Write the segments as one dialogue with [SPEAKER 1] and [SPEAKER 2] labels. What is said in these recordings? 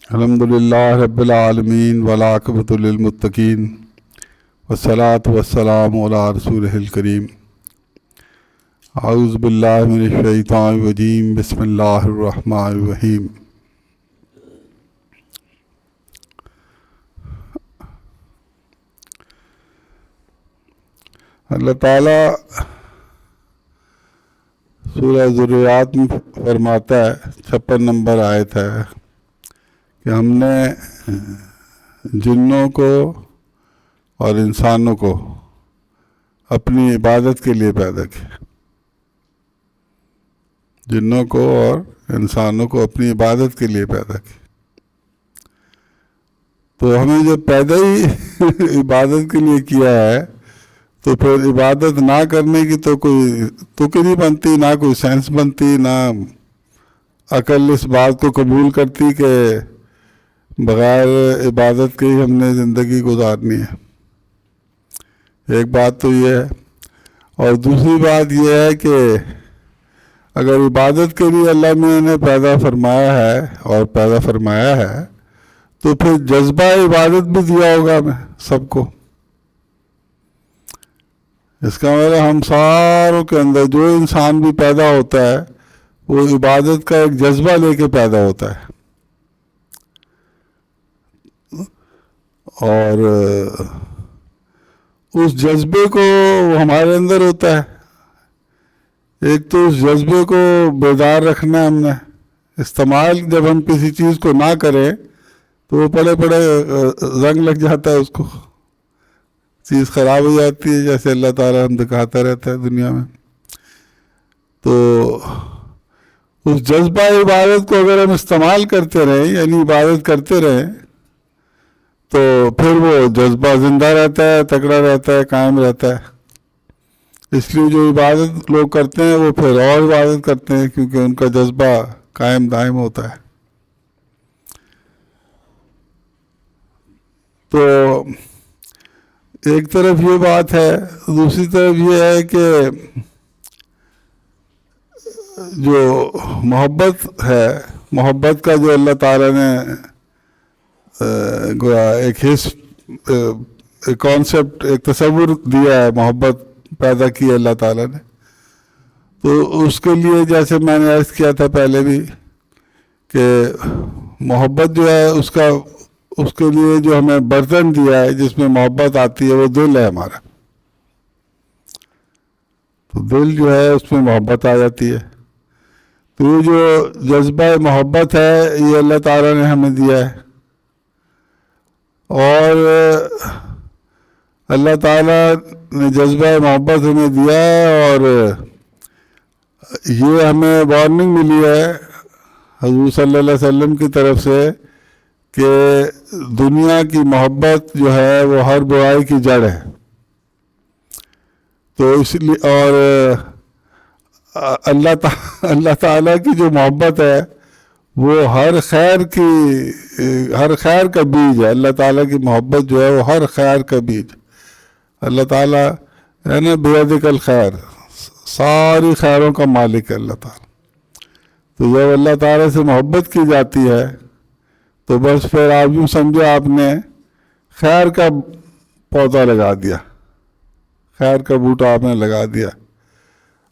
[SPEAKER 1] الحمدللہ رب العالمین والعاقبۃ للمتقین والصلاۃ والسلام علی رسولہ الکریم۔ اعوذ باللہ من الشیطان الرجیم، بسم اللہ الرحمن الرحیم۔ اللہ تعالیٰ سورہ ذریات میں فرماتا ہے، 56 نمبر آیت ہے، کہ ہم نے جنوں کو اور انسانوں کو اپنی عبادت کے لیے پیدا کیا۔ جنوں کو اور انسانوں کو اپنی عبادت کے لیے پیدا کیا۔ تو ہمیں جب پیدا ہی عبادت کے لیے کیا ہے تو پھر عبادت نہ کرنے کی تو کوئی تک نہیں بنتی، نہ کوئی سینس بنتی، نہ عقل اس بات کو قبول کرتی کہ بغیر عبادت کے ہی ہم نے زندگی گزارنی ہے۔ ایک بات تو یہ ہے، اور دوسری بات یہ ہے کہ اگر عبادت کے لیے اللہ نے پیدا فرمایا ہے اور پیدا فرمایا ہے تو پھر جذبہ عبادت بھی دیا ہوگا ہمیں سب کو۔ اس کا مطلب ہم ساروں کے اندر جو انسان بھی پیدا ہوتا ہے وہ عبادت کا ایک جذبہ لے کے پیدا ہوتا ہے، اور اس جذبے کو ہمارے اندر ہوتا ہے۔ ایک تو اس جذبے کو بیدار رکھنا ہے ہم نے۔ استعمال جب ہم کسی چیز کو نہ کریں تو وہ بڑے زنگ لگ جاتا ہے، اس کو چیز خراب ہو جاتی ہے، جیسے اللہ تعالیٰ ہم دکھاتا رہتا ہے دنیا میں۔ تو اس جذبہ عبادت کو اگر ہم استعمال کرتے رہیں، یعنی عبادت کرتے رہیں، تو پھر وہ جذبہ زندہ رہتا ہے، تکڑا رہتا ہے، قائم رہتا ہے۔ اس لیے جو عبادت لوگ کرتے ہیں وہ پھر اور عبادت کرتے ہیں، کیونکہ ان کا جذبہ قائم دائم ہوتا ہے۔ تو ایک طرف یہ بات ہے، دوسری طرف یہ ہے کہ جو محبت ہے، محبت کا جو اللہ تعالیٰ نے ایک ایک کانسیپٹ، ایک تصور دیا ہے، محبت پیدا کی ہے اللہ تعالیٰ نے، تو اس کے لیے جیسے میں نے عرض کیا تھا پہلے بھی کہ محبت جو ہے اس کے لیے جو ہمیں برتن دیا ہے جس میں محبت آتی ہے وہ دل ہے ہمارا۔ تو دل جو ہے اس میں محبت آ جاتی ہے۔ تو یہ جو جذبہ محبت ہے یہ اللہ تعالیٰ نے ہمیں دیا ہے، اور اللہ تعالیٰ نے جذبہ محبت ہمیں دیا ہے، اور یہ ہمیں وارننگ ملی ہے حضور صلی اللہ علیہ وسلم کی طرف سے کہ دنیا کی محبت جو ہے وہ ہر برائی کی جڑ ہے۔ تو اس لیے، اور اللہ تعالیٰ کی جو محبت ہے وہ ہر خیر کا بیج ہے۔ اللہ تعالیٰ کی محبت جو ہے وہ ہر خیر کا بیج۔ اللہ تعالیٰ ہے نا بیدک الخیر، ساری خیروں کا مالک ہے اللہ تعالیٰ۔ تو جب اللہ تعالیٰ سے محبت کی جاتی ہے تو بس پھر آپ یوں سمجھے آپ نے خیر کا پودا لگا دیا، خیر کا بوٹا آپ نے لگا دیا،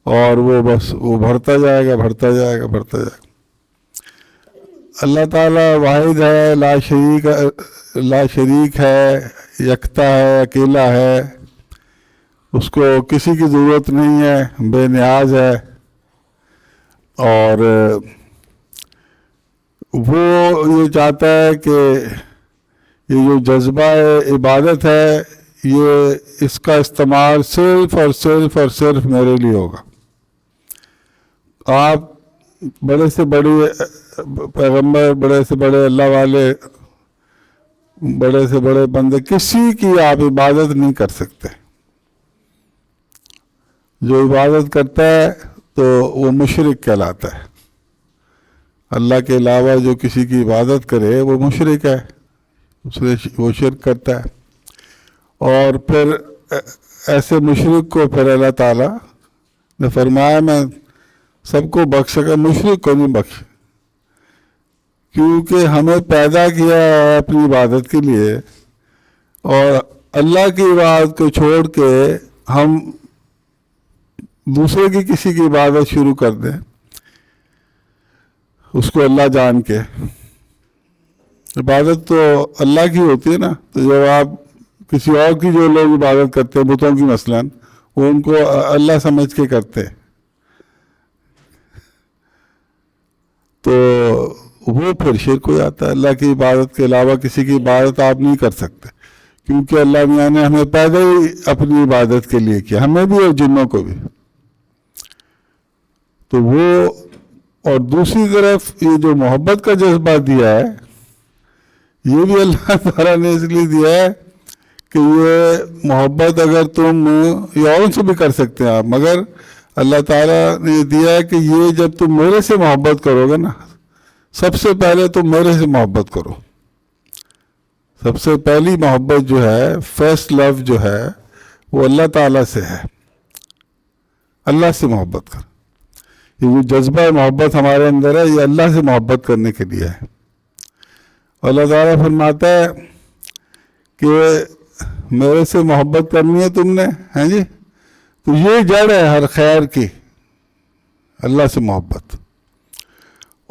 [SPEAKER 1] اور وہ بس وہ بڑھتا جائے گا، بڑھتا جائے گا، بڑھتا جائے گا۔ اللہ تعالیٰ واحد ہے، لا شریک ہے، یکتا ہے، اکیلا ہے، اس کو کسی کی ضرورت نہیں ہے، بے نیاز ہے، اور وہ یہ چاہتا ہے کہ یہ جو جذبہ عبادت ہے یہ اس کا استعمال صرف اور صرف میرے لیے ہوگا۔ آپ بڑے سے بڑے پیغمبر، بڑے سے بڑے اللہ والے، بڑے سے بڑے بندے، کسی کی آپ عبادت نہیں کر سکتے۔ جو عبادت کرتا ہے تو وہ مشرک کہلاتا ہے۔ اللہ کے علاوہ جو کسی کی عبادت کرے وہ مشرک ہے، وہ شرک کرتا ہے۔ اور پھر ایسے مشرک کو پھر اللہ تعالیٰ نے فرمایا میں سب کو بخشے گا، مشرک کو نہیں بخش، کیونکہ ہمیں پیدا کیا ہے اپنی عبادت کے لیے، اور اللہ کی عبادت کو چھوڑ کے ہم دوسرے کی کسی کی عبادت شروع کر دیں، اس کو اللہ جان کے. عبادت تو اللہ کی ہوتی ہے نا. تو جب آپ کسی اور کی جو لوگ عبادت کرتے ہیں بتوں کی مثلاً، وہ ان کو اللہ سمجھ کے کرتے ہیں، تو وہ پھر شرک ہو جاتا ہے. اللہ کی عبادت کے علاوہ کسی کی عبادت آپ نہیں کر سکتے، کیونکہ اللہ میاں نے ہمیں پیدا ہی اپنی عبادت کے لیے کیا، ہمیں بھی اور جنوں کو بھی. تو وہ، اور دوسری طرف یہ جو محبت کا جذبہ دیا ہے، یہ بھی اللہ تعالیٰ نے اس لیے دیا ہے کہ یہ محبت اگر تم یا ان سے بھی کر سکتے ہیں آپ، مگر اللہ تعالیٰ نے دیا ہے کہ یہ جب تم میرے سے محبت کرو گے نا، سب سے پہلے تم میرے سے محبت کرو. سب سے پہلی محبت جو ہے، فرسٹ لو جو ہے، وہ اللہ تعالیٰ سے ہے. اللہ سے محبت کر. یہ جو جذبہ محبت ہمارے اندر ہے، یہ اللہ سے محبت کرنے کے لیے ہے. اللہ تعالیٰ فرماتا ہے کہ میرے سے محبت کرنی ہے تم نے، ہیں جی، تو یہ جڑ ہے ہر خیر کی، اللہ سے محبت.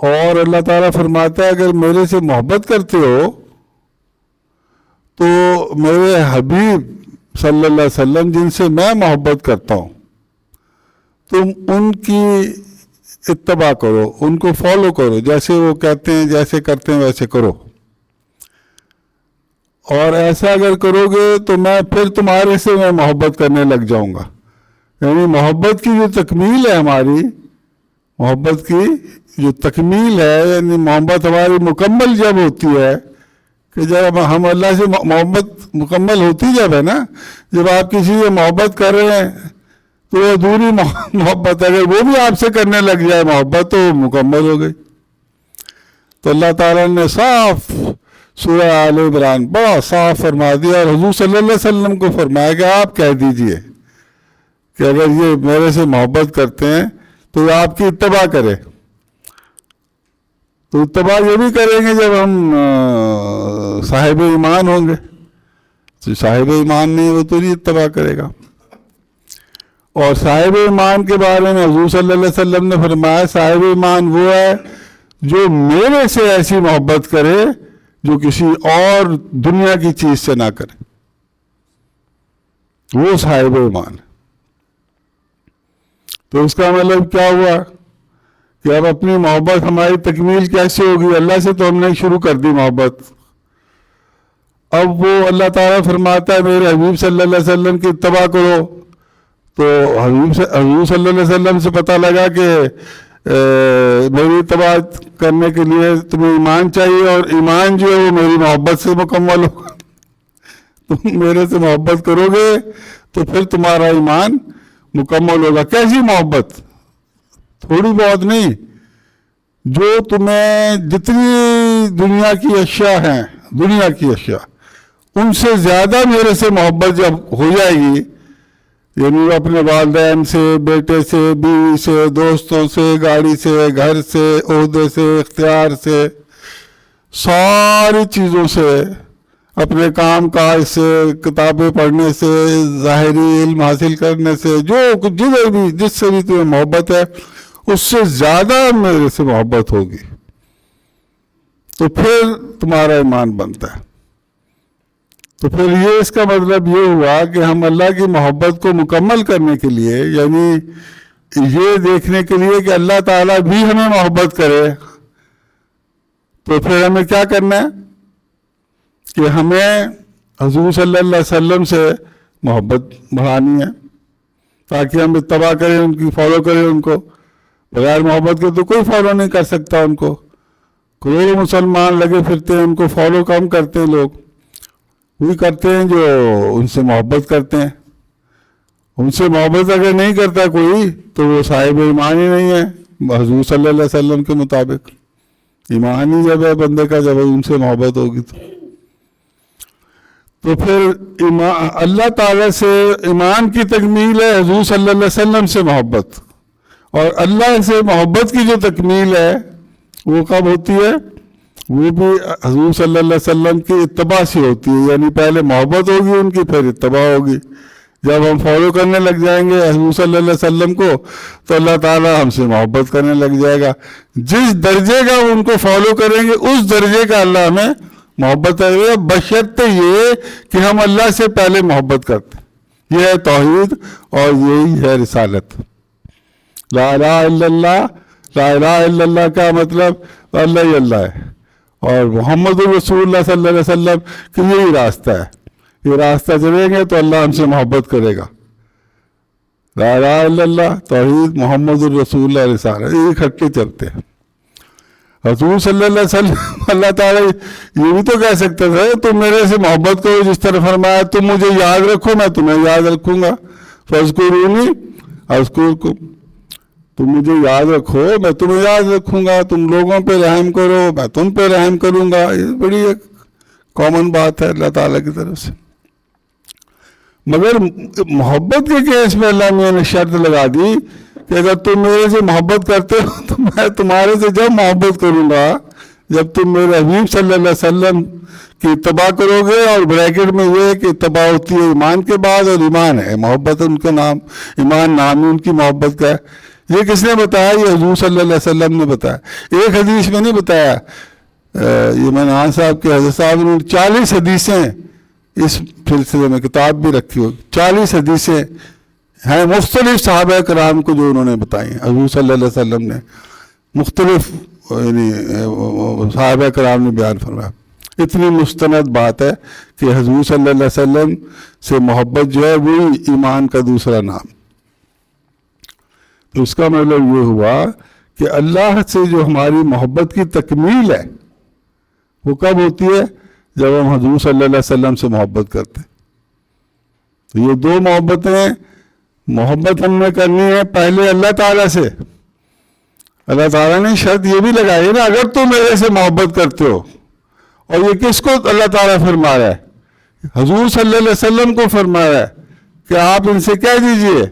[SPEAKER 1] اور اللہ تعالیٰ فرماتا ہے اگر میرے سے محبت کرتے ہو تو میرے حبیب صلی اللہ علیہ وسلم جن سے میں محبت کرتا ہوں، تم ان کی اتباع کرو، ان کو فالو کرو، جیسے وہ کہتے ہیں، جیسے کرتے ہیں ویسے کرو. اور ایسا اگر کرو گے تو میں پھر تمہارے سے میں محبت کرنے لگ جاؤں گا. یعنی محبت کی جو تکمیل ہے ہماری، محبت کی جو تکمیل ہے، یعنی محبت ہماری مکمل جب ہوتی ہے، کہ جب ہم اللہ سے محبت مکمل ہوتی جب ہے نا، جب آپ کسی سے محبت کر رہے ہیں تو وہ ادھوری محبت، اگر وہ بھی آپ سے کرنے لگ جائے محبت تو مکمل ہو گئی. تو اللہ تعالیٰ نے صاف سورہ آل عمران بڑا صاف فرما دیا، اور حضور صلی اللہ علیہ وسلم کو فرمایا کہ آپ کہہ دیجئے کہ اگر یہ میرے سے محبت کرتے ہیں تو آپ کی اتباع کرے. تو اتباع یہ بھی کریں گے جب ہم صاحب ایمان ہوں گے. تو صاحب ایمان نہیں، وہ تو نہیں اتباع کرے گا. اور صاحب ایمان کے بارے میں حضور صلی اللہ علیہ وسلم نے فرمایا صاحب ایمان وہ ہے جو میرے سے ایسی محبت کرے جو کسی اور دنیا کی چیز سے نہ کرے، وہ صاحب ایمان. تو اس کا مطلب کیا ہوا کہ اب اپنی محبت ہماری تکمیل کیسے ہوگی؟ اللہ سے تو ہم نے شروع کر دی محبت. اب وہ اللہ تعالیٰ فرماتا ہے میرے حبیب صلی اللہ علیہ وسلم کی اتباع کرو. تو حبیب صلی اللہ علیہ وسلم سے پتہ لگا کہ میری اتباع کرنے کے لیے تمہیں ایمان چاہیے، اور ایمان جو ہے وہ میری محبت سے مکمل ہوگا. تم میرے سے محبت کرو گے تو پھر تمہارا ایمان مکمل ہوگا. کیسی محبت؟ تھوڑی بہت نہیں، جو تمہیں جتنی دنیا کی اشیاء ہیں، دنیا کی اشیاء، ان سے زیادہ میرے سے محبت جب ہو جائے گی، یعنی اپنے والدین سے، بیٹے سے، بیوی سے، دوستوں سے، گاڑی سے، گھر سے، عہدے سے، اختیار سے، ساری چیزوں سے، اپنے کام کاج سے، کتابیں پڑھنے سے، ظاہری علم حاصل کرنے سے، جو جدھر بھی جس سے بھی تمہیں محبت ہے اس سے زیادہ میرے سے محبت ہوگی، تو پھر تمہارا ایمان بنتا ہے. تو پھر یہ اس کا مطلب یہ ہوا کہ ہم اللہ کی محبت کو مکمل کرنے کے لیے، یعنی یہ دیکھنے کے لیے کہ اللہ تعالیٰ بھی ہمیں محبت کرے، تو پھر ہمیں کیا کرنا ہے کہ ہمیں حضور صلی اللہ علیہ وسلم سے محبت بڑھانی ہے، تاکہ ہم اتباع کریں، ان کی فالو کریں. ان کو بغیر محبت کے تو کوئی فالو نہیں کر سکتا. ان کو کروڑوں مسلمان لگے پھرتے ہیں، ان کو فالو کم کرتے ہیں لوگ، وہی کرتے ہیں جو ان سے محبت کرتے ہیں. ان سے محبت اگر نہیں کرتا کوئی تو وہ صاحب ایمان ہی نہیں ہے حضور صلی اللہ علیہ وسلم کے مطابق. ایمان ہی جب ہے بندے کا جب ان سے محبت ہوگی تو پھر اللہ تعالیٰ سے ایمان کی تکمیل ہے حضور صلی اللہ علیہ وسلم سے محبت. اور اللہ سے محبت کی جو تکمیل ہے وہ کب ہوتی ہے؟ وہ بھی حضور صلی اللہ علیہ وسلم کی اتباع سے ہوتی ہے، یعنی پہلے محبت ہوگی ان کی، پھر اتباع ہوگی۔ جب ہم فالو کرنے لگ جائیں گے حضور صلی اللہ علیہ وسلم کو تو اللہ تعالیٰ ہم سے محبت کرنے لگ جائے گا۔ جس درجے کا ان کو فالو کریں گے اس درجے کا اللہ ہمیں محبت کرے گا، بشرطے یہ کہ ہم اللہ سے پہلے محبت کرتے ہیں۔ یہ ہے توحید اور یہی ہے رسالت۔ لا الہ الا اللہ، لا الہ الا اللہ کا مطلب اللہ ہی اللہ ہے، اور محمد رسول اللہ صلی اللہ علیہ وسلم کہ یہی راستہ ہے، یہ راستہ چلیں گے تو اللہ ہم سے محبت کرے گا۔ لا الہ الا اللہ، توحید، محمد الرسول اللہ رسالت، یہ اکٹھے چلتے ہیں۔ حضور صلی اللہ علیہ وسلم اللہ تعالیٰ یہ بھی تو کہہ سکتا تھا تم میرے سے محبت کرو، جس طرح فرمایا تم مجھے یاد رکھو میں تمہیں یاد رکھوں گا، فاذکرونی اذکرکم، تم مجھے یاد رکھو میں تمہیں یاد رکھوں گا، تم لوگوں پہ رحم کرو میں تم پہ رحم کروں گا۔ یہ بڑی ایک کامن بات ہے اللہ تعالیٰ کی طرف سے۔ مگر محبت کے کیس میں اللہ میاں نے شرط لگا دی کہ اگر تم میرے سے محبت کرتے ہو تو میں تمہارے سے جب محبت کروں گا جب تم میرے حبیب صلی اللہ علیہ وسلم کی اتباع کرو گے، اور بریکٹ میں یہ ہے کہ اتباع ہوتی ہے ایمان کے بعد، اور ایمان ہے محبت ان کا نام، ایمان نام ان کی محبت کا ہے۔ یہ کس نے بتایا؟ یہ حضور صلی اللہ علیہ وسلم نے بتایا، ایک حدیث میں نہیں بتایا۔ یہ میں نان صاحب کے حضرت صاحب نے 40 حدیثیں اس سلسلے میں کتاب بھی رکھی ہوگی، 40 حدیثیں ہیں مختلف صحابہ کرام کو جو انہوں نے بتائی ہیں، حضور صلی اللہ علیہ وسلم نے مختلف یعنی صحابہ کرام نے بیان فرمایا۔ اتنی مستند بات ہے کہ حضور صلی اللہ علیہ وسلم سے محبت جو ہے وہی ایمان کا دوسرا نام۔ تو اس کا مطلب یہ ہوا کہ اللہ سے جو ہماری محبت کی تکمیل ہے وہ کب ہوتی ہے؟ جب ہم حضور صلی اللہ علیہ وسلم سے محبت کرتے ہیں۔ تو یہ دو محبتیں، محبت ہم نے کرنی ہے پہلے اللہ تعالیٰ سے۔ اللہ تعالیٰ نے شرط یہ بھی لگائی ہے نا، اگر تم میرے سے محبت کرتے ہو، اور یہ کس کو اللہ تعالیٰ فرما رہا ہے؟ حضور صلی اللہ علیہ وسلم کو فرما رہا ہے کہ آپ ان سے کہہ دیجئے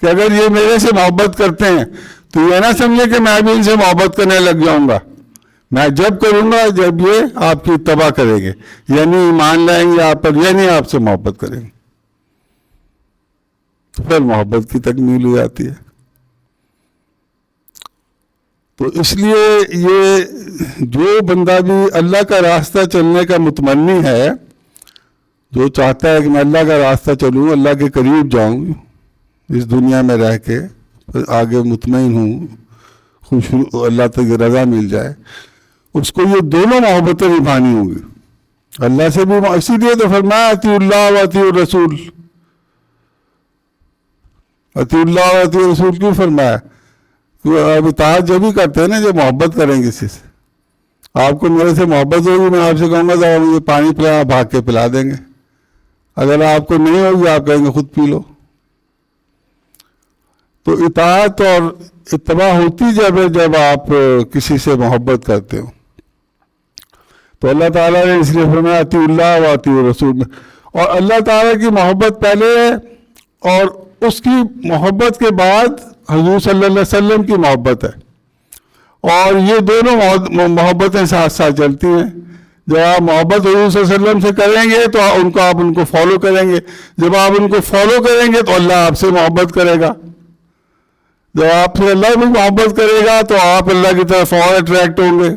[SPEAKER 1] کہ اگر یہ میرے سے محبت کرتے ہیں تو یہ نہ سمجھے کہ میں بھی ان سے محبت کرنے لگ جاؤں گا، میں جب کروں گا جب یہ آپ کی اتباع کریں گے، یعنی ایمان لائیں گے آپ پر، یعنی آپ سے محبت کریں گے، تو پھر محبت کی تکمیل ہو جاتی ہے۔ تو اس لیے یہ جو بندہ بھی اللہ کا راستہ چلنے کا متمنی ہے، جو چاہتا ہے کہ میں اللہ کا راستہ چلوں، اللہ کے قریب جاؤں، اس دنیا میں رہ کے آگے مطمئن ہوں، خوش اللہ تک رضا مل جائے، اس کو یہ دونوں محبتیں نبھانی ہوں گی اللہ سے بھی۔ اسی لیے تو فرمایا اطیعوا اللہ و اطیعوا الرسول، اطیعوا اللہ و اطیعوا الرسول کیوں فرمایا؟ اب اطاعت جب بھی کرتے ہیں نا جب محبت کریں گے کسی سے۔ آپ کو میرے سے محبت ہوگی، میں آپ سے کہوں گا ذرا مجھے پانی پلا، آپ بھاگ کے پلا دیں گے۔ اگر آپ کو نہیں ہوگی آپ کہیں گے خود پی لو۔ تو اطاعت اور اتباع ہوتی جب آپ کسی سے محبت کرتے ہو۔ تو اللہ تعالیٰ نے اس لیے فرمایا اطیعوا اللہ و اطیعوا الرسول، اور اللہ تعالیٰ کی محبت پہلے ہے اور اس کی محبت کے بعد حضور صلی اللہ علیہ وسلم کی محبت ہے، اور یہ دونوں محبتیں ساتھ ساتھ چلتی ہیں۔ جب آپ محبت حضور صلی اللہ علیہ وسلم سے کریں گے تو آپ ان کو فالو کریں گے، جب آپ ان کو فالو کریں گے تو اللہ آپ سے محبت کرے گا، جب آپ سے اللہ بھی محبت کرے گا تو آپ اللہ کی طرف اور اٹریکٹ ہوں گے،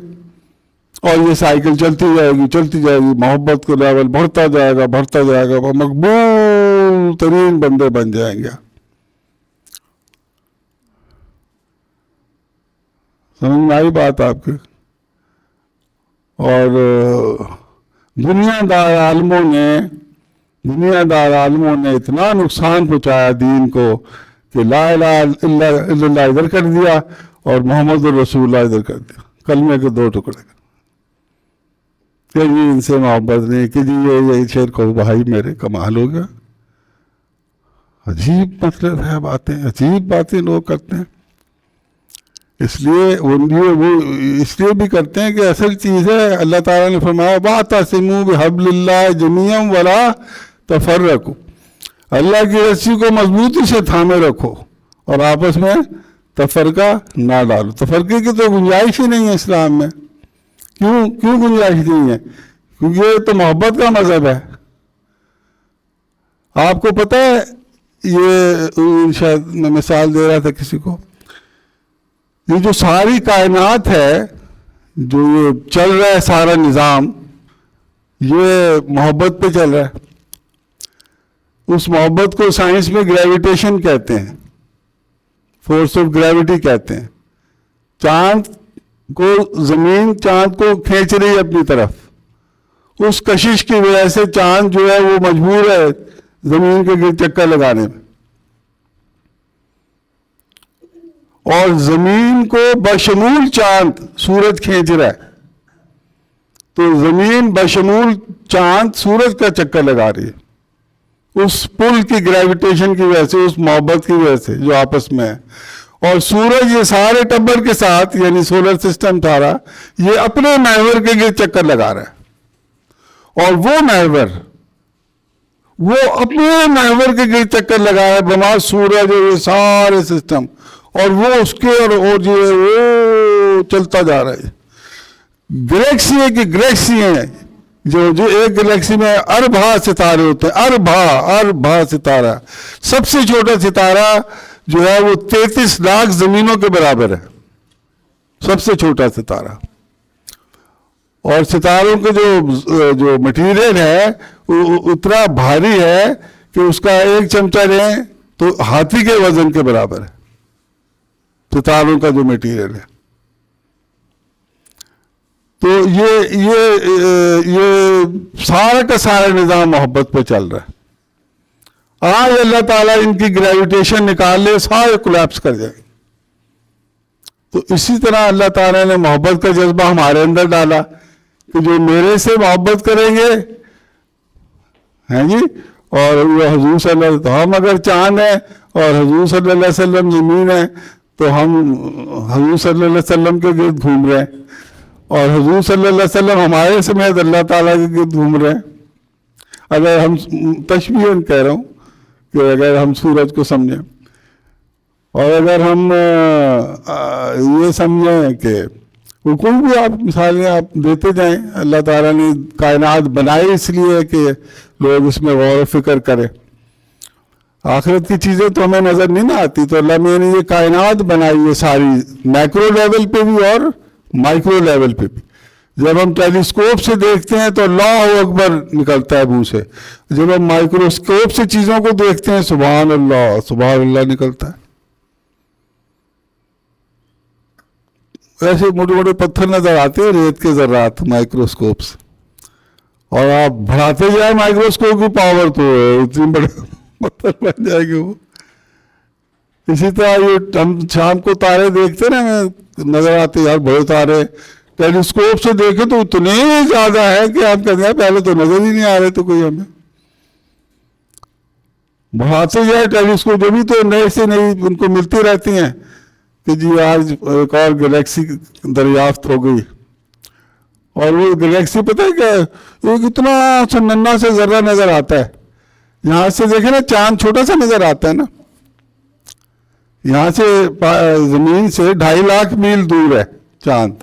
[SPEAKER 1] اور یہ سائیکل چلتی جائے گی، محبت کا لیول بڑھتا جائے گا، وہ مقبول ترین بندے بن جائیں گے۔ سمجھ میں آئی بات آپ کے؟ اور دنیا دار عالموں نے اتنا نقصان پہنچایا دین کو کہ لا الہ الا اللہ ادھر کر دیا اور محمد الرسول اللہ ادھر کر دیا، کلمے کے دو ٹکڑے کہ جی ان سے محبت نہیں، کہ جی یہ شیر کو بھائی میرے کمال ہو گیا۔ عجیب مطلب ہے باتیں، عجیب باتیں لوگ کرتے ہیں۔ اس لیے وہ اس لیے بھی کرتے ہیں کہ اصل چیز ہے اللہ تعالیٰ نے فرمایا وَاعْتَصِمُوا بِحَبْلِ اللَّهِ جَمِيعًا وَلَا تَفَرَّقُوا، اللہ کی رسی کو مضبوطی سے تھامے رکھو اور آپس میں تفرقہ نہ ڈالو۔ تفرقے کی تو گنجائش ہی نہیں ہے اسلام میں، کیوں گنجائش نہیں ہے؟ کیونکہ یہ تو محبت کا مذہب ہے. آپ کو پتہ ہے، یہ شاید میں مثال دے رہا تھا کسی کو، یہ جو ساری کائنات ہے، جو یہ چل رہا ہے سارا نظام، یہ محبت پہ چل رہا ہے. اس محبت کو سائنس میں گریویٹیشن کہتے ہیں، فورس آف گریوٹی کہتے ہیں. چاند کو زمین چاند کو کھینچ رہی ہے اپنی طرف، اس کشش کی وجہ سے چاند جو ہے وہ مجبور ہے زمین کے گرد چکر لگانے میں، اور زمین کو بشمول چاند سورج کھینچ رہا ہے. تو زمین بشمول چاند سورج کا چکر لگا رہی ہے اس پل کی گریویٹیشن کی وجہ سے، اس محبت کی وجہ سے جو آپس میں ہے. اور سورج یہ سارے ٹبر کے ساتھ، یعنی سولر سسٹم سارا، یہ اپنے محور کے گرد چکر لگا رہا ہے، اور وہ محور وہ اپنے محور کے گرد چکر لگا رہا ہے بما سورج اور یہ سارے سسٹم، اور وہ اس کے اور جو ہے وہ چلتا جا رہا ہے. گلیکسی ہے کہ گلیکسی ہیں، جو ایک گلیکسی میں اربھا ستارے ہوتے ہیں، اربھا ستارہ. سب سے چھوٹا ستارہ جو ہے وہ 33 لاکھ زمینوں کے برابر ہے، سب سے چھوٹا ستارہ. اور ستاروں کے جو مٹیریل ہے وہ اتنا بھاری ہے کہ اس کا ایک چمچہ لیں تو ہاتھی کے وزن کے برابر ہے، ستاروں کا جو مٹیریل ہے. تو یہ سارا کا سارا نظام محبت پہ چل رہا ہے. آج اللہ تعالیٰ ان کی گریویٹیشن نکال لے، سارے کولیپس کر جائیں. تو اسی طرح اللہ تعالیٰ نے محبت کا جذبہ ہمارے اندر ڈالا کہ جو میرے سے محبت کریں گے، ہیں جی، اور وہ حضور صلی اللہ علیہ وسلم، ہم اگر چاند ہیں اور حضور صلی اللہ علیہ وسلم زمین ہے، تو ہم حضور صلی اللہ علیہ وسلم کے گرد گھوم رہے ہیں، اور حضور صلی اللہ علیہ وسلم ہمارے سمیت اللہ تعالیٰ کے گرد گھوم رہے ہیں. اگر ہم تشبیہاً کہہ رہا ہوں کہ اگر ہم سورج کو سمجھیں، اور اگر ہم یہ سمجھیں کہ کوئی بھی آپ مثالیں آپ دیتے جائیں، اللہ تعالیٰ نے کائنات بنائی اس لیے کہ لوگ اس میں غور و فکر کریں. آخرت کی چیزیں تو ہمیں نظر نہیں نہ آتی، تو اللہ میں نے یہ کائنات بنائی ہے ساری، میکرو لیول پہ بھی اور مائکرو لیول پہ بھی. جب ہم ٹیلیسکوپ سے دیکھتے ہیں تو اللہ اکبر نکلتا ہے منہ سے، جب ہم مائکروسکوپ سے چیزوں کو دیکھتے ہیں سبحان اللہ نکلتا ہے. ایسے موٹے موٹے پتھر نظر آتے ہیں، ریت کے ذرات مائکروسکوپ سے، اور آپ بڑھاتے جائیں مائکروسکوپ کی پاور تو اتنے بڑے پتھر بن جائے گے وہ. اسی طرح یہ ہم شام کو تارے دیکھتے نا، نظر آتے یار بڑے تارے، ٹیلیسکوپ سے دیکھیں تو اتنے زیادہ ہے کہ آپ کہتے ہیں پہلے تو نظر ہی نہیں آ رہے، تو کوئی ہمیں بڑھاتے جائے ٹیلیسکوپ، جو بھی تو نئے سے نئی ان کو ملتی رہتی ہیں کہ جی آج ایک اور گلیکسی دریافت ہو گئی. اور وہ گلیکسی پتہ ہے کیا، وہ کتنا سا ننھا سے ذرہ نظر آتا ہے. یہاں سے دیکھیں نا چاند چھوٹا سا نظر آتا ہے نا، یہاں سے زمین سے 2.5 لاکھ میل دور ہے چاند،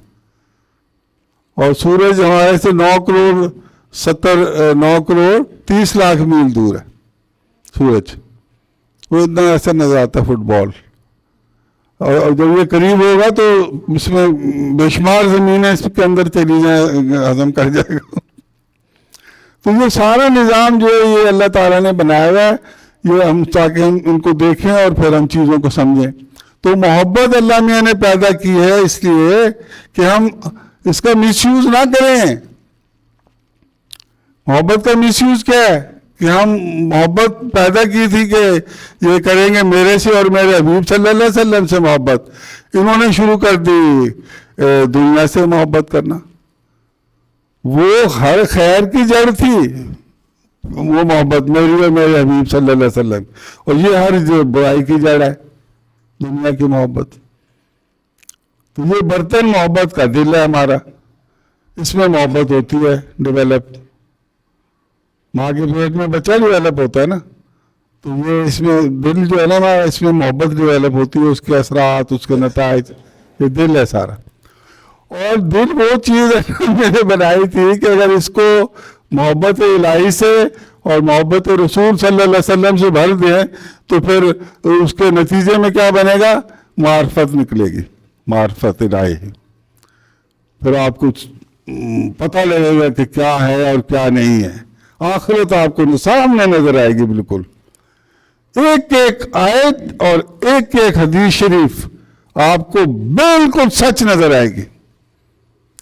[SPEAKER 1] اور سورج ہمارے سے 9 کروڑ 30 لاکھ میل دور ہے سورج. وہ اتنا ایسا نظر آتا ہے فٹ بال. اور جب یہ قریب ہوگا تو اس میں بے شمار زمینیں اس کے اندر چلی جائیں، ہضم کر جائے گا. تو یہ سارا نظام جو ہے یہ اللہ تعالیٰ نے بنایا ہوا ہے، یہ ہم تاکہ ہم ان کو دیکھیں اور پھر ہم چیزوں کو سمجھیں. تو محبت اللہ میاں نے پیدا کی ہے اس لیے کہ ہم اس کا مس یوز نہ کریں. محبت کا مس یوز کیا ہے کہ ہم محبت پیدا کی تھی کہ یہ کریں گے میرے سے اور میرے حبیب صلی اللہ علیہ وسلم سے محبت. انہوں نے شروع کر دی دنیا سے محبت کرنا. وہ ہر خیر کی جڑ تھی وہ محبت، میری اور میرے حبیب صلی اللہ علیہ وسلم، اور یہ ہر برائی کی جڑ ہے دنیا کی محبت. تو یہ برتن محبت کا دل ہے ہمارا، اس میں محبت ہوتی ہے ڈیولپ. ماں کے پیٹ میں بچہ ڈیولپ ہوتا ہے نا، تو یہ اس میں دل جو ہے نا ہمارا، اس میں محبت ڈیولپ ہوتی ہے، اس کے اثرات، اس کے نتائج، یہ دل ہے سارا. اور دل وہ چیز میں نے بنائی تھی کہ اگر اس کو محبت الہی سے اور محبت رسول صلی اللہ علیہ وسلم سے بھر دیں تو پھر اس کے نتیجے میں کیا بنے گا؟ معرفت نکلے گی، معرفت الہی. پھر آپ کو پتہ لگے گا کہ کیا ہے اور کیا نہیں ہے. آخرت آپ کو سامنے نظر آئے گی بالکل. ایک ایک آیت اور ایک ایک حدیث شریف آپ کو بالکل سچ نظر آئے گی.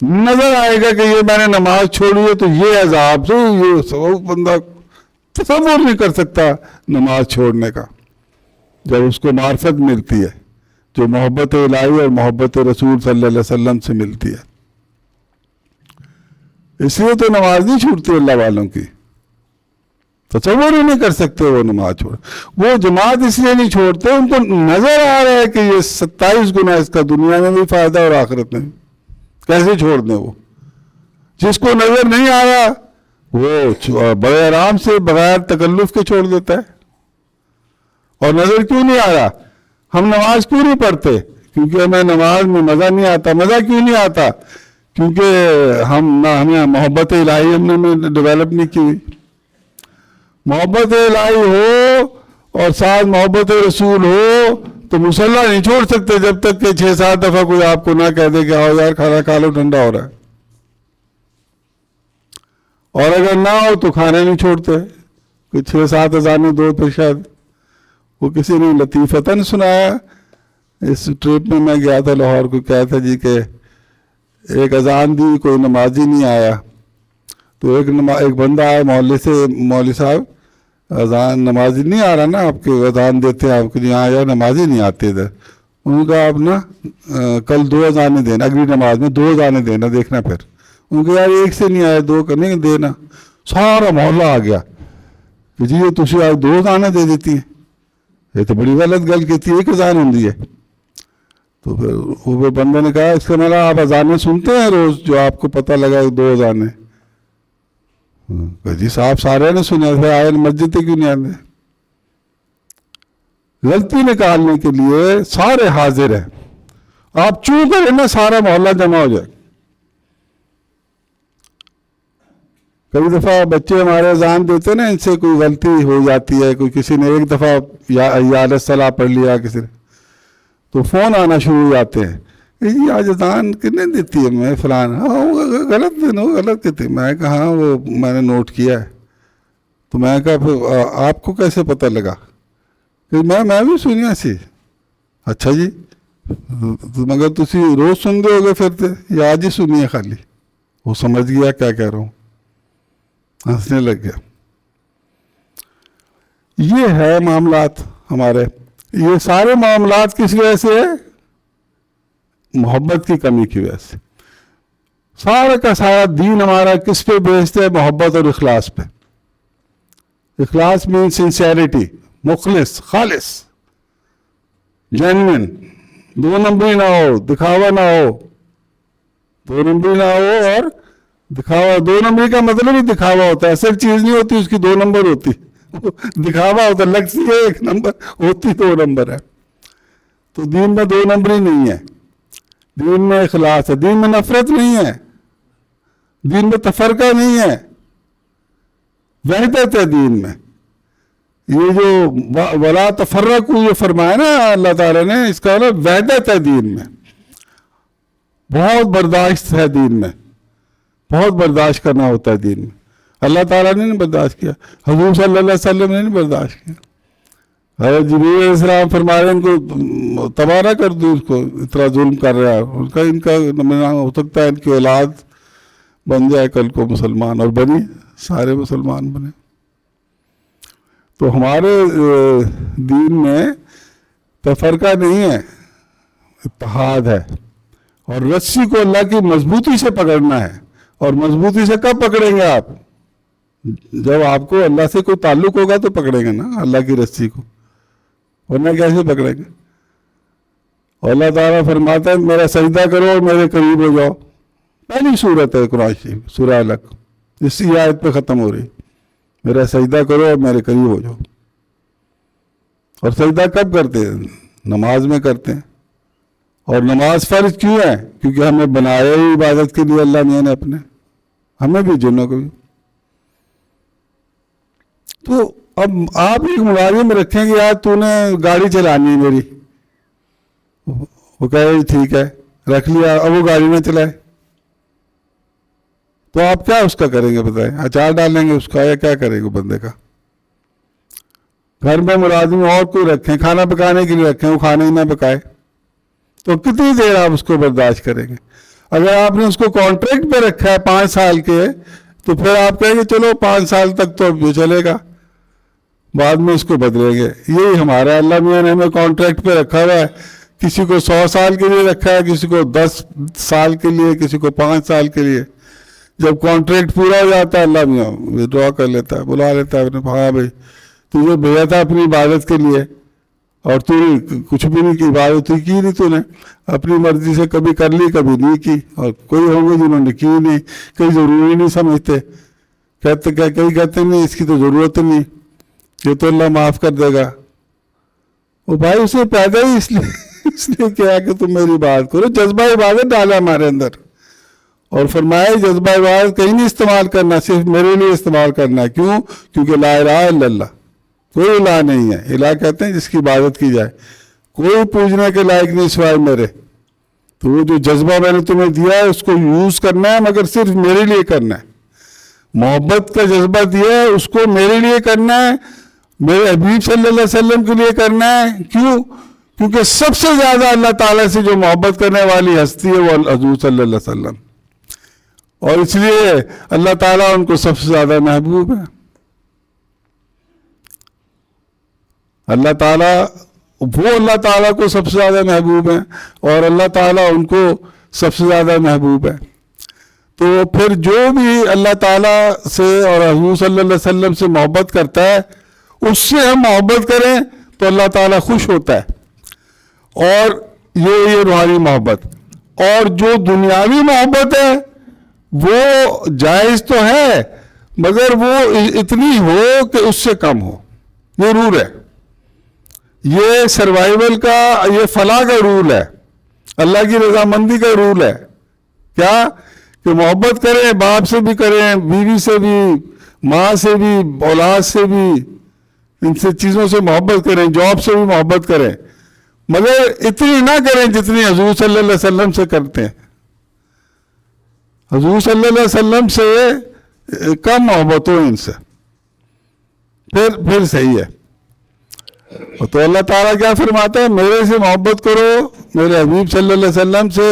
[SPEAKER 1] نظر آئے گا کہ یہ میں نے نماز چھوڑی ہے تو یہ عذاب سے یہ سب بندہ تصور نہیں کر سکتا نماز چھوڑنے کا، جب اس کو معرفت ملتی ہے جو محبت الہی اور محبت رسول صلی اللہ علیہ وسلم سے ملتی ہے. اس لیے تو نماز نہیں چھوٹتی اللہ والوں کی، تصور ہی نہیں کر سکتے وہ نماز چھوڑ. وہ جماعت اس لیے نہیں چھوڑتے، ان کو نظر آ رہا ہے کہ یہ 27 گنا اس کا دنیا میں بھی فائدہ اور آخرت میں بھی. کیسے چھوڑ دیں وہ؟ جس کو نظر نہیں آ رہا وہ بڑے آرام سے بغیر تکلف کے چھوڑ دیتا ہے. اور نظر کیوں نہیں آ رہا؟ ہم نماز کیوں نہیں پڑھتے؟ کیونکہ ہمیں نماز میں مزہ نہیں آتا. مزہ کیوں نہیں آتا؟ کیونکہ ہمیں محبت الہی ہم نے ڈیولپ نہیں کی ہوئی. محبت الہی ہو اور ساتھ محبت رسول ہو تو مصلی نہیں چھوڑ سکتے جب تک کہ 6-7 دفعہ کوئی آپ کو نہ کہہ دے کہ آؤ یار کھانا کھا لو ٹھنڈا ہو رہا ہے. اور اگر نہ ہو تو کھانا نہیں چھوڑتے. کوئی 6-7 اذانیں دو پھر شاید وہ کسی نے لطیفتاً سنایا. اس ٹرپ میں میں گیا تھا لاہور کو، کہا تھا جی کہ ایک اذان دی کوئی نمازی نہیں آیا تو ایک بندہ آیا محلے سے، مولوی صاحب اذان نمازی نہیں آ رہا نا آپ کے، اذان دیتے ہیں آپ کے یہاں یار نمازی نہیں آتے ادھر. ان کا آپ نا کل 2 اذانیں دینا، اگلی نماز میں 2 اذانیں دینا دیکھنا. پھر ان کو یار ایک سے نہیں آئے 2 کرنے دینا. سارا محلہ آ گیا کہ جی یہ تسی آج 2 اذانیں دے دیتی ہیں، یہ تو بڑی غلط گل کہتی ہے، ایک اذان ہوں ہے. تو پھر وہ بندے نے کہا اس کا مطلب آپ اذانیں سنتے ہیں روز جو آپ کو پتہ لگا 2 اذانیں؟ جی صاحب سارے نے سنے، پھر آئے مسجد کیوں نہیں آتے؟ غلطی نکالنے کے لیے سارے حاضر ہیں. آپ چوں کریں نا سارا محلہ جمع ہو جائے. کئی دفعہ بچے ہمارے اذان دیتے نا، ان سے کوئی غلطی ہو جاتی ہے، کوئی کسی نے ایک دفعہ یا الصلاح پڑھ لیا کسی نے تو فون آنا شروع ہو جاتے ہیں جی آج اذان کتنے دیتی ہے میں فلان. ہاں غلط دینا، غلط کہتے. میں کہا ہاں وہ میں نے نوٹ کیا ہے. تو میں کہا پھر آپ کو کیسے پتہ لگا؟ کہ میں بھی سنیا سی. اچھا جی مگر تسی روز سن دے ہوگے پھر یا آج ہی سنیے خالی؟ وہ سمجھ گیا کیا کہہ رہا ہوں، ہنسنے لگ گیا. یہ ہے معاملات ہمارے. یہ سارے معاملات کس وجہ سے ہے؟ محبت کی کمی کی وجہ سے. سارا کا سارا دین ہمارا کس پہ بیسڈ ہے؟ محبت اور اخلاص پہ. اخلاص مین سنسیئرٹی، مخلص، خالص، جینوئن. 2 نمبری نہ ہو، دکھاوا نہ ہو. 2 نمبری نہ ہو اور دکھاوا. 2 نمبری کا مطلب ہی دکھاوا ہوتا ہے، اصل چیز نہیں ہوتی اس کی 2 نمبر ہوتی. دکھاوا ہوتا ہے، لگتی ہے 1 نمبر، ہوتی 2 نمبر ہے. تو دین میں 2 نمبری نہیں ہے. دین میں اخلاص ہے. دین میں نفرت نہیں ہے، دین میں تفرقہ نہیں ہے، وحدت ہے دین میں. یہ جو ولا تفرقوا یہ فرمایا نا اللہ تعالیٰ نے، اس کا مطلب وحدت ہے دین میں. بہت برداشت ہے دین میں، بہت برداشت کرنا ہوتا ہے دین میں. اللہ تعالیٰ نے نہیں برداشت کیا، حضور صلی اللہ علیہ وسلم نے نہیں برداشت کیا. حضرت جبریل علیہ السلام فرما رہے ہیں ان کو تباہ نہ کر دو، اس کو اتنا ظلم کر رہا ہے. ان کا ہو سکتا ہے ان کی اولاد بن جائے کل کو مسلمان، اور بنی، سارے مسلمان بنے. تو ہمارے دین میں تفرقہ نہیں ہے، اتحاد ہے. اور رسی کو اللہ کی مضبوطی سے پکڑنا ہے. اور مضبوطی سے کب پکڑیں گے آپ؟ جب آپ کو اللہ سے کوئی تعلق ہوگا تو پکڑیں گے نا اللہ کی رسی کو، ورنہ کیسے پکڑیں گے؟ اور اللہ تعالیٰ فرماتا ہے میرا سجدہ کرو اور میرے قریب ہو جاؤ. پہلی صورت ہے قرآن شریف، سورہ علق، اسی آیت پہ ختم ہو رہی. میرا سجدہ کرو اور میرے قریب ہو جاؤ. اور سجدہ کب کرتے ہیں؟ نماز میں کرتے ہیں. اور نماز فرض کیوں ہے؟ کیونکہ ہمیں بنایا ہی عبادت کے لیے اللہ میاں نے اپنے، ہمیں بھی جنوں کو بھی. تو اب آپ ایک ملازم رکھیں گے، یار تو نے گاڑی چلانی ہے میری، وہ کہے ٹھیک ہے رکھ لیا، اب وہ گاڑی نہ چلائے تو آپ کیا اس کا کریں گے بتائیں؟ اچار ڈالیں گے اس کا یا کیا کریں گے بندے کا؟ گھر میں ملازم اور کوئی رکھیں، کھانا پکانے کے لیے رکھیں، وہ کھانا ہی نہ پکائے تو کتنی دیر آپ اس کو برداشت کریں گے؟ اگر آپ نے اس کو کانٹریکٹ پہ رکھا ہے 5 سال کے، تو پھر آپ کہیں گے چلو 5 سال تک تو اب یہ چلے گا، بعد میں اس کو بدلیں گے. یہی ہمارا اللہ میاں نے ہمیں کانٹریکٹ پہ رکھا ہوا ہے. کسی کو 100 سال کے لیے رکھا ہے، کسی کو 10 سال کے لیے، کسی کو 5 سال کے لیے. جب کانٹریکٹ پورا ہو جاتا ہے اللہ میاں ودرا کر لیتا ہے، بلا لیتا ہے اپنے، ہاں بھائی تجھے بھیجا تھا اپنی عبادت کے لیے اور تو کچھ بھی نہیں کی، عبادت ہی کی نہیں، تو نے اپنی مرضی سے کبھی کر لی کبھی نہیں کی. اور کوئی ہوں گے جنہوں نے کی نہیں، کئی ضروری نہیں سمجھتے، کئی کہتے نہیں اس کی تو ضرورت نہیں، یہ تو اللہ معاف کر دے گا. وہ بھائی اسے پیدا ہی اس لیے کیا کہ تم میری بات کرو. جذبہ عبادت ڈالا ہمارے اندر اور فرمایا جذبہ عبادت کہیں نہیں استعمال کرنا، صرف میرے لیے استعمال کرنا ہے. کیوں؟ کیونکہ لا الہ الا اللہ، کوئی الہ نہیں ہے. الہ کہتے ہیں جس کی عبادت کی جائے، کوئی پوجنے کے لائق نہیں سوائے میرے. تو وہ جو جذبہ میں نے تمہیں دیا ہے اس کو یوز کرنا ہے، مگر صرف میرے لیے کرنا ہے. محبت کا جذبہ دیا ہے اس کو میرے لیے کرنا ہے، میرے حبیب صلی اللہ علیہ وسلم کے لیے کرنا ہے. کیوں؟ کیونکہ سب سے زیادہ اللہ تعالیٰ سے جو محبت کرنے والی ہستی ہے وہ حضور صلی اللہ علیہ وسلم، اور اس لیے اللہ تعالیٰ ان کو سب سے زیادہ محبوب ہے. اللہ تعالیٰ کو سب سے زیادہ محبوب ہے اور اللہ تعالیٰ ان کو سب سے زیادہ محبوب ہے. تو پھر جو بھی اللہ تعالیٰ سے اور حضور صلی اللہ علیہ وسلم سے محبت کرتا ہے، اس سے ہم محبت کریں تو اللہ تعالیٰ خوش ہوتا ہے. اور یہ روحانی محبت. اور جو دنیاوی محبت ہے وہ جائز تو ہے، مگر وہ اتنی ہو کہ اس سے کم ہو. یہ رول ہے، یہ سروائیول کا، یہ فلاح کا رول ہے، اللہ کی رضامندی کا رول ہے. کیا؟ کہ محبت کریں، باپ سے بھی کریں، بیوی سے بھی، ماں سے بھی، اولاد سے بھی، ان سے چیزوں سے محبت کریں، جاب سے بھی محبت کریں، مگر اتنی نہ کریں جتنی حضور صلی اللہ علیہ وسلم سے کرتے ہیں. حضور صلی اللہ علیہ وسلم سے کم محبت ہو ان سے، پھر صحیح ہے. تو اللہ تعالیٰ کیا فرماتا ہے؟ میرے سے محبت کرو، میرے حبیب صلی اللہ علیہ وسلم سے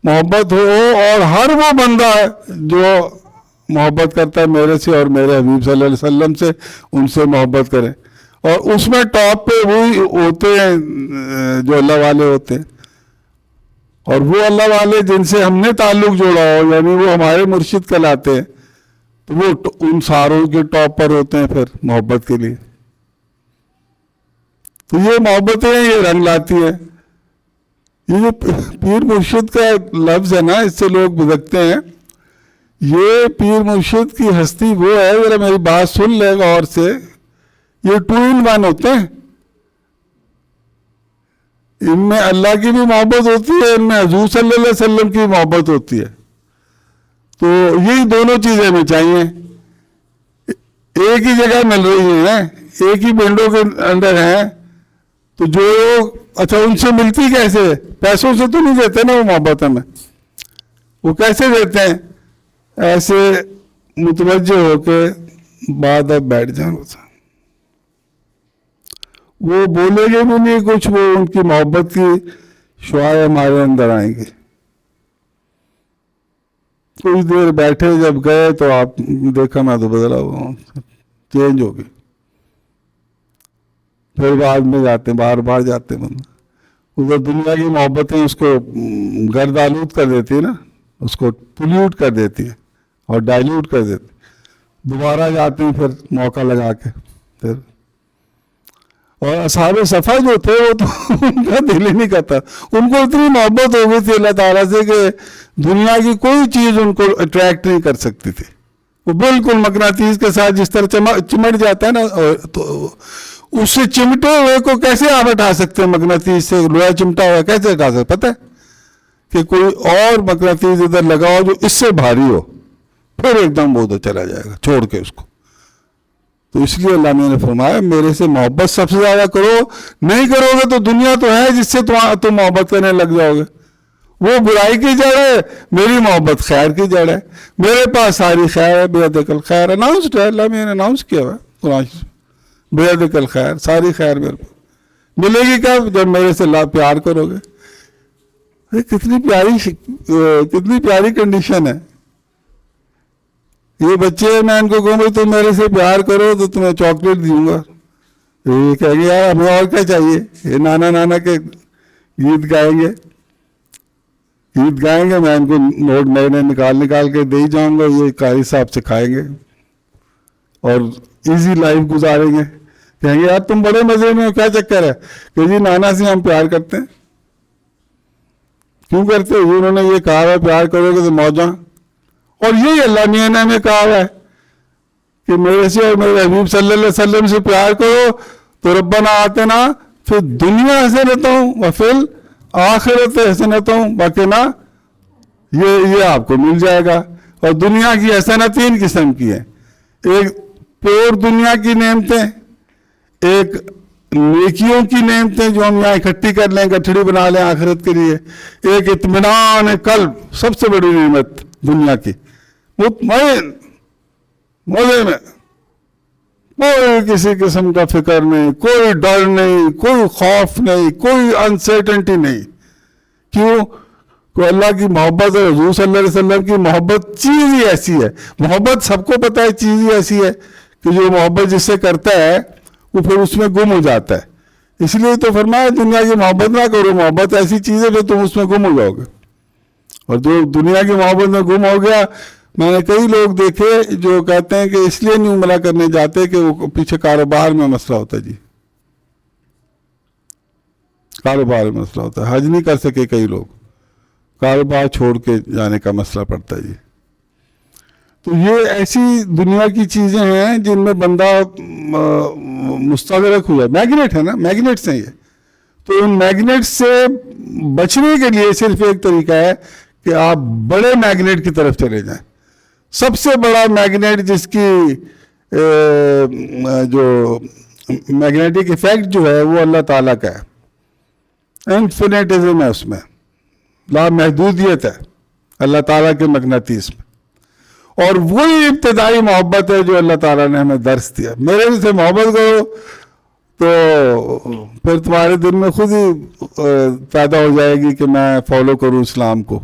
[SPEAKER 1] محبت ہو. اور ہر وہ بندہ جو محبت کرتا ہے میرے سے اور میرے حبیب صلی اللہ علیہ وسلم سے، ان سے محبت کرے. اور اس میں ٹاپ پہ وہی ہوتے ہیں جو اللہ والے ہوتے ہیں، اور وہ اللہ والے جن سے ہم نے تعلق جوڑا ہو، یعنی وہ ہمارے مرشد کہلاتے ہیں، تو وہ ان ساروں کے ٹاپ پر ہوتے ہیں پھر محبت کے لیے. تو یہ محبتیں یہ رنگ لاتی ہیں. یہ جو پیر مرشد کا لفظ ہے نا، اس سے لوگ بھٹکتے ہیں. یہ پیر مرشد کی ہستی وہ ہے، ذرا میری بات سن لے غور سے، یہ 2 in 1 ہوتے ہیں. ان میں اللہ کی بھی محبت ہوتی ہے، ان میں حضور صلی اللہ علیہ وسلم کی محبت ہوتی ہے. تو یہی دونوں چیزیں ہمیں چاہیے، ایک ہی جگہ مل رہی ہیں، ایک ہی ونڈو کے اندر ہیں. تو جو اچھا ان سے ملتی کیسے؟ پیسوں سے تو نہیں دیتے نا وہ محبت ہمیں. وہ کیسے دیتے ہیں؟ ایسے متوجہ ہو کے بعد اب بیٹھ جائیں، وہ بولے گے بھی نہیں کچھ، وہ ان کی محبت کی شعائیں ہمارے اندر آئیں گے. کچھ دیر بیٹھے، جب گئے تو آپ دیکھا میں تو بدلا وہ چینج ہو گئی. پھر بعد میں جاتے ہیں، بار جاتے ہیں بندہ. ادھر دنیا کی محبتیں اس کو گرد آلود کر دیتی ہے نا، اس کو پولیوٹ کر دیتی ہے اور ڈائلیوٹ کر دیتی. دوبارہ جاتے ہیں پھر موقع لگا کے پھر. اور اصحاب صفا جو تھے وہ تو ان کا دل ہی نہیں کرتا، ان کو اتنی محبت ہو گئی تھی اللہ تعالیٰ سے کہ دنیا کی کوئی چیز ان کو اٹریکٹ نہیں کر سکتی تھی. وہ بالکل مقناطیس کے ساتھ جس طرح چمٹ جاتا ہے نا، تو اس سے چمٹے ہوئے کو کیسے آپ ہٹا سکتے ہیں؟ مقناطیس سے لوہا چمٹا ہوا کیسے ہٹا سکتے؟ پتہ ہے کہ کوئی اور مقناطیس ادھر لگا ہو جو اس سے بھاری ہو، پھر ایک دم وہ ادھر چلا جائے گا چھوڑ کے اس کو. تو اس لیے اللہ نے فرمایا میرے سے محبت سب سے زیادہ کرو. نہیں کرو گے تو دنیا تو ہے جس سے تم محبت کرنے لگ جاؤ گے. وہ برائی کی جڑ ہے، میری محبت خیر کی جڑ ہے. میرے پاس ساری خیر ہے، بیعدک الخیر اناؤنسڈ ہے، اللہ میں نے اناؤنس کیا ہوا ہے قرآن سے، بیعدک الخیر، ساری خیر میرے پاس ملے گی کب؟ جب میرے سے پیار کرو گے. کتنی پیاری کنڈیشن ہے. یہ بچے میں ان کو کہوں بھائی تم میرے سے پیار کرو تو تمہیں چاکلیٹ دوں گا. یہ کہیں گے یار ہمیں اور کیا چاہیے. یہ نانا نانا کے گیت گائیں گے، میں ان کو نوٹ نئے نئے نکال کے دے ہی جاؤں گا. یہ قاری صاحب سے کھائیں گے اور ایزی لائف گزاریں گے. کہیں گے یار تم بڑے مزے میں ہو، کیا چکر ہے؟ کہ جی نانا سے ہم پیار کرتے ہیں. کیوں کرتے ہو؟ انہوں نے یہ کہا ہے پیار کرو گے تو موجاں. اور یہی اللہ میاں نے کہا ہے کہ میرے سے اور میرے حبیب صلی اللہ علیہ وسلم سے پیار کرو تو ربنا آتنا پھر دنیا حسنتوں وفی الآخرت حسنتوں وقنا، یہ آپ کو مل جائے گا. اور دنیا کی حسنت 3 قسم کی ہے. ایک پیور دنیا کی نعمتیں، ایک نیکیوں کی نعمتیں جو ہم یہاں اکٹھی کر لیں، گٹھڑی بنا لیں آخرت کے لیے. ایک اطمینان قلب، سب سے بڑی نعمت دنیا کی، مطمئن مزے میں، کوئی کسی قسم کا فکر نہیں، کوئی ڈر نہیں، کوئی خوف نہیں، کوئی انسرٹنٹی نہیں. کیوں؟ کہ اللہ کی محبت اور حضور صلی اللہ علیہ وسلم کی محبت چیز ہی ایسی ہے. محبت سب کو پتہ ہے چیز ہی ایسی ہے کہ جو محبت جس سے کرتا ہے وہ پھر اس میں گم ہو جاتا ہے. اس لیے تو فرمایا دنیا کی محبت نہ کرو. محبت ایسی چیز ہے کہ تم اس میں گم ہو جاؤ گے. اور جو دنیا کی محبت میں گم ہو گیا، میں نے کئی لوگ دیکھے جو کہتے ہیں کہ اس لیے نہیں عمرہ کرنے جاتے کہ وہ پیچھے کاروبار میں مسئلہ ہوتا ہے. جی کاروبار میں مسئلہ ہوتا ہے، حج نہیں کر سکے کئی لوگ، کاروبار چھوڑ کے جانے کا مسئلہ پڑتا ہے. جی تو یہ ایسی دنیا کی چیزیں ہیں جن میں بندہ مستغرق ہوا ہے. میگنیٹ ہے نا، میگنیٹس ہیں یہ. تو ان میگنیٹ سے بچنے کے لیے صرف ایک طریقہ ہے کہ آپ بڑے میگنیٹ کی طرف چلے جائیں. سب سے بڑا میگنیٹ جس کی جو میگنیٹک ایفیکٹ جو ہے وہ اللہ تعالیٰ کا ہے. انفینیٹزم ہے، اس میں لامحدودیت ہے اللہ تعالیٰ کے مقناطیس میں. اور وہی ابتدائی محبت ہے جو اللہ تعالیٰ نے ہمیں درس دیا. میرے سے محبت کرو تو پھر تمہارے دل میں خود ہی پیدا ہو جائے گی کہ میں فالو کروں اسلام کو.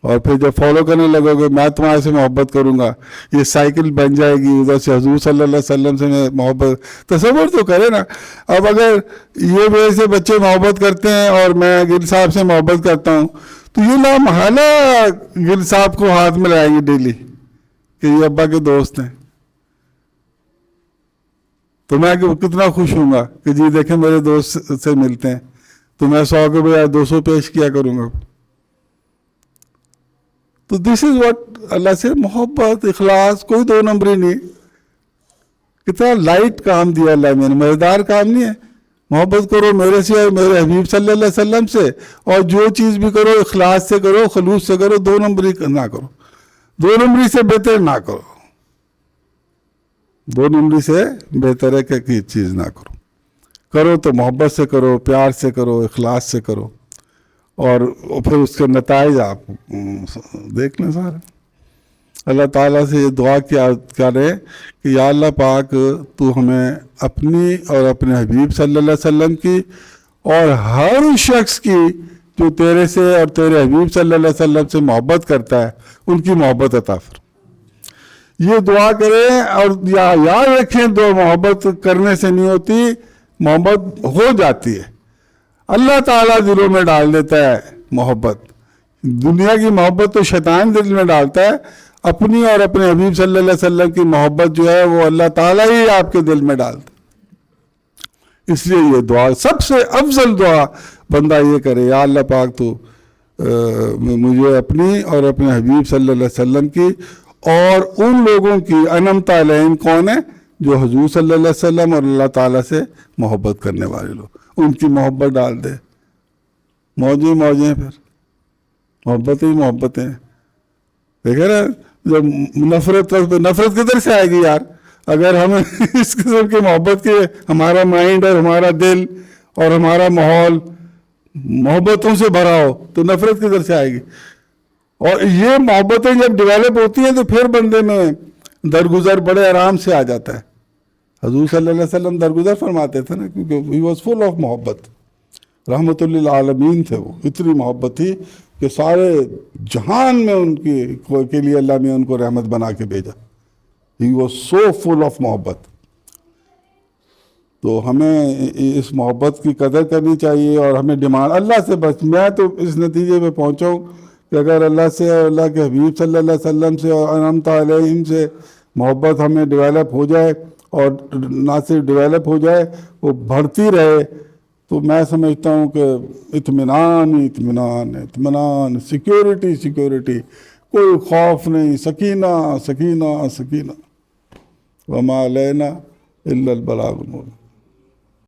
[SPEAKER 1] اور پھر جب فالو کرنے لگو گے میں تمہارے سے محبت کروں گا، یہ سائیکل بن جائے گی. ادھر سے حضور صلی اللہ علیہ وسلم سے میں محبت، تصور تو کرے نا. اب اگر یہ میرے سے بچے محبت کرتے ہیں اور میں گل صاحب سے محبت کرتا ہوں تو یہ لامحالہ گل صاحب کو ہاتھ میں لائیں گے ڈیلی کہ یہ ابا کے دوست ہیں. تو میں کتنا خوش ہوں گا کہ جی دیکھیں میرے دوست سے ملتے ہیں، تو میں 100 کے بجائے 200 پیش کیا کروں گا. تو دس از واٹ اللہ سے محبت، اخلاص، کوئی 2 نمبری نہیں. کتنا لائٹ کام دیا اللہ میں نے، مزیدار کام نہیں ہے. محبت کرو میرے سے اور میرے حبیب صلی اللہ علیہ وسلم سے، اور جو چیز بھی کرو اخلاص سے کرو، خلوص سے کرو. 2 نمبری نہ کرو، 2 نمبری سے بہتر نہ کرو. 2 نمبری سے بہتر ہے کہ کوئی چیز نہ کرو. کرو تو محبت سے کرو، پیار سے کرو، اخلاص سے کرو، اور پھر اس کے نتائج آپ دیکھ لیں سارے. اللہ تعالیٰ سے یہ دعا کیا کرے کہ یا اللہ پاک تو ہمیں اپنی اور اپنے حبیب صلی اللہ علیہ وسلم کی اور ہر شخص کی جو تیرے سے اور تیرے حبیب صلی اللہ علیہ وسلم سے محبت کرتا ہے ان کی محبت عطا فرما. یہ دعا کریں اور یاد رکھیں دو محبت کرنے سے نہیں ہوتی، محبت ہو جاتی ہے. اللہ تعالیٰ دلوں میں ڈال دیتا ہے محبت. دنیا کی محبت تو شیطان دل میں ڈالتا ہے، اپنی اور اپنے حبیب صلی اللہ علیہ وسلم کی محبت جو ہے وہ اللہ تعالیٰ ہی آپ کے دل میں ڈالتا ہے. اس لیے یہ دعا سب سے افضل دعا بندہ یہ کرے، یا اللہ پاک تو مجھے اپنی اور اپنے حبیب صلی اللہ علیہ وسلم کی اور ان لوگوں کی انعمت علیہم کون ہے؟ جو حضور صلی اللہ علیہ وسلم اور اللہ تعالیٰ سے محبت کرنے والے لوگ، ان کی محبت ڈال دے، موجیں موجیں، پھر محبت ہی محبتیں. دیکھیں نا، جب نفرت کدھر سے آئے گی یار؟ اگر ہم اس قسم کی محبت کے ہمارا مائنڈ اور ہمارا دل اور ہمارا ماحول محبتوں سے بھرا ہو تو نفرت کدھر سے آئے گی؟ اور یہ محبتیں جب ڈیولپ ہوتی ہیں تو پھر بندے میں درگزر بڑے آرام سے آ جاتا ہے. حضور صلی اللہ علیہ وسلم درگزر فرماتے تھے نا، کیونکہ he was full of محبت، رحمت للعالمین تھے وہ. اتنی محبت تھی کہ سارے جہان میں ان کے لیے اللہ نے ان کو رحمت بنا کے بھیجا. he was so full of محبت. تو ہمیں اس محبت کی قدر کرنی چاہیے اور ہمیں ڈیمانڈ اللہ سے. بس میں تو اس نتیجے پہ پہنچا ہوں کہ اگر اللہ سے اور اللہ کے حبیب صلی اللہ علیہ وسلم سے اور انعمت علیہم سے محبت ہمیں ڈیولپ ہو جائے، اور نہ صرف ڈیولپ ہو جائے، وہ بڑھتی رہے، تو میں سمجھتا ہوں کہ اطمینان ہی اطمینان ہے، اطمینان، سیکیورٹی، کوئی خوف نہیں، سکینہ. وما علینا الا البلاغ المبین.